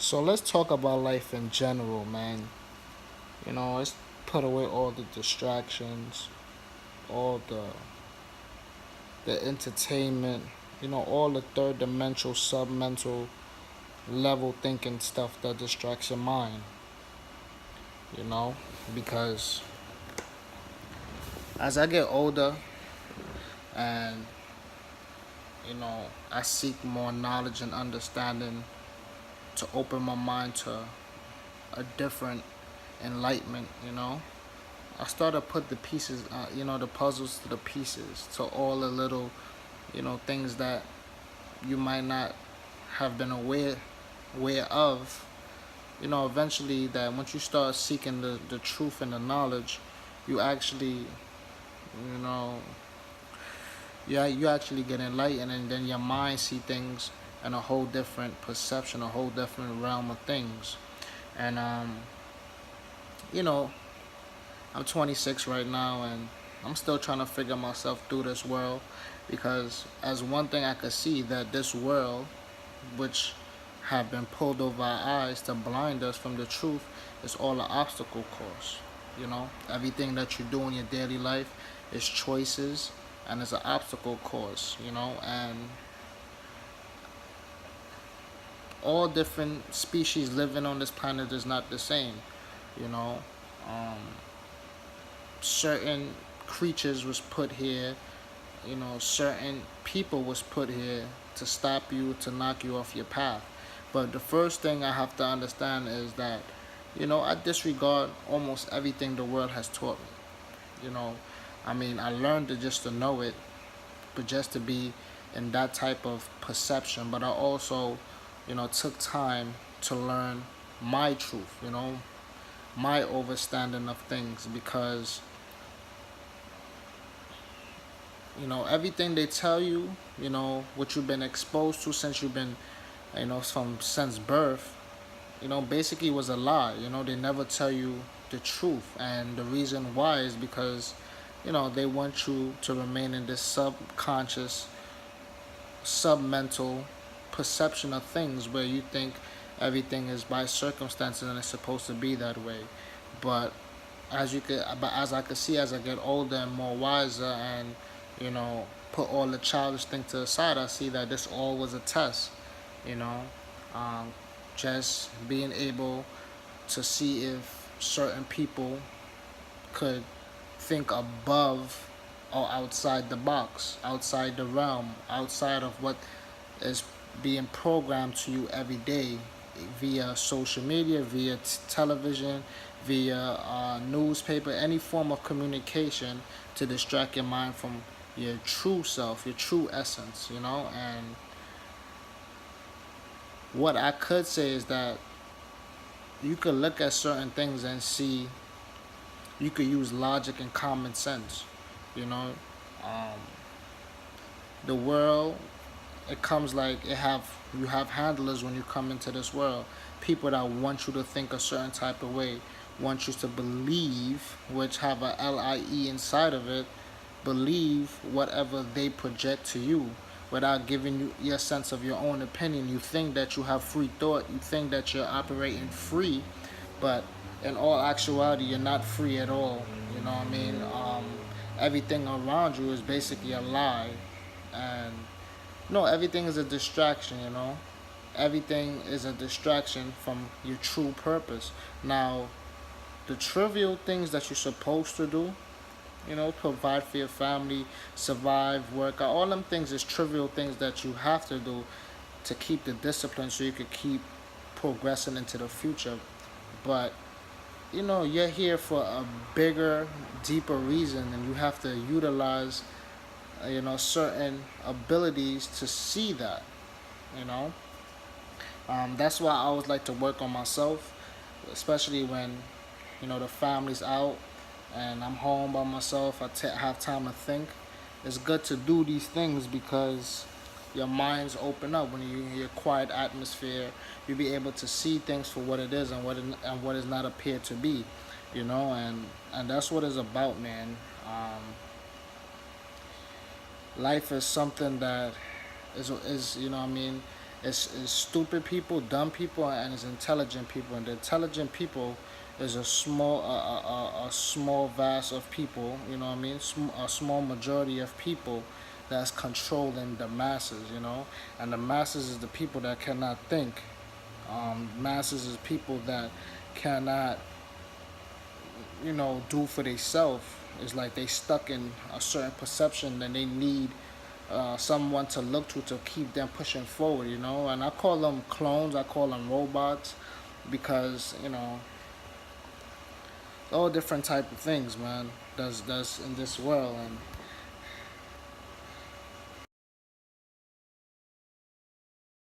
So let's talk about life in general, man. Let's put away all the distractions, all the entertainment, all the third dimensional, submental level thinking stuff that distracts your mind, you know? Because as I get older and, I seek more knowledge and understanding to open my mind to a different enlightenment, I started to put the pieces, the puzzles to the pieces, to all the little, things that you might not have been aware of. Eventually, that once you start seeking the truth and the knowledge, you actually, you know, you actually get enlightened, and then your mind see things in a whole different perception, a whole different realm of things. And you know, I'm 26 right now, and I'm still trying to figure myself through this world because, as one thing I could see, that this world, which have been pulled over our eyes to blind us from the truth, is all an obstacle course. Everything that you do in your daily life is choices and it's an obstacle course, and all different species living on this planet is not the same, you know. Um, Certain creatures was put here, certain people was put here to stop you, to knock you off your path. But the first thing I have to understand is that, I disregard almost everything the world has taught me. You know, I learned it just to know it, but just to be in that type of perception. But I also, took time to learn my truth, my overstanding of things because everything they tell you, what you've been exposed to since you've been, from since birth, basically was a lie. They never tell you the truth, and the reason why is because, they want you to remain in this subconscious, submental perception of things where you think everything is by circumstances and it's supposed to be that way. But as I could see as I get older and more wiser and put all the childish things to the side, I see that this all was a test. You know, um, just being able to see if certain people could think above or outside the box, outside the realm, outside of what is being programmed to you every day via social media, via television, via newspaper, any form of communication to distract your mind from your true self, your true essence, And what I could say is that you could look at certain things and see, you could use logic and common sense, you know. Um, the world, it comes like you have handlers when you come into this world, people that want you to think a certain type of way, want you to believe, which have a lie inside of it, believe whatever they project to you without giving you your sense of your own opinion. You think that you have free thought, you think that you're operating free, but in all actuality you're not free at all. Everything around you is basically a lie, and no, everything is a distraction. Everything is a distraction from your true purpose. Now, the trivial things that you're supposed to do, provide for your family, survive, work out, all them things is trivial things that you have to do to keep the discipline so you could keep progressing into the future. But you're here for a bigger, deeper reason, and you have to utilize certain abilities to see that. you know that's why I always like to work on myself, especially when the family's out and I'm home by myself. Have time to think. It's good to do these things because your mind's open up when you're in your quiet atmosphere. You'll be able to see things for what it is and what is not appeared to be. And that's what it's about, man. Life is something that is, It's stupid people, dumb people, and it's intelligent people. And the intelligent people is a small vast of people. You know what I mean? A small majority of people that's controlling the masses. You know, and the masses is the people that cannot think. Masses is people that cannot, do for themselves. It's like they stuck in a certain perception and they need someone to look to keep them pushing forward, And I call them clones, I call them robots, because all different type of things, man. That's in this world, and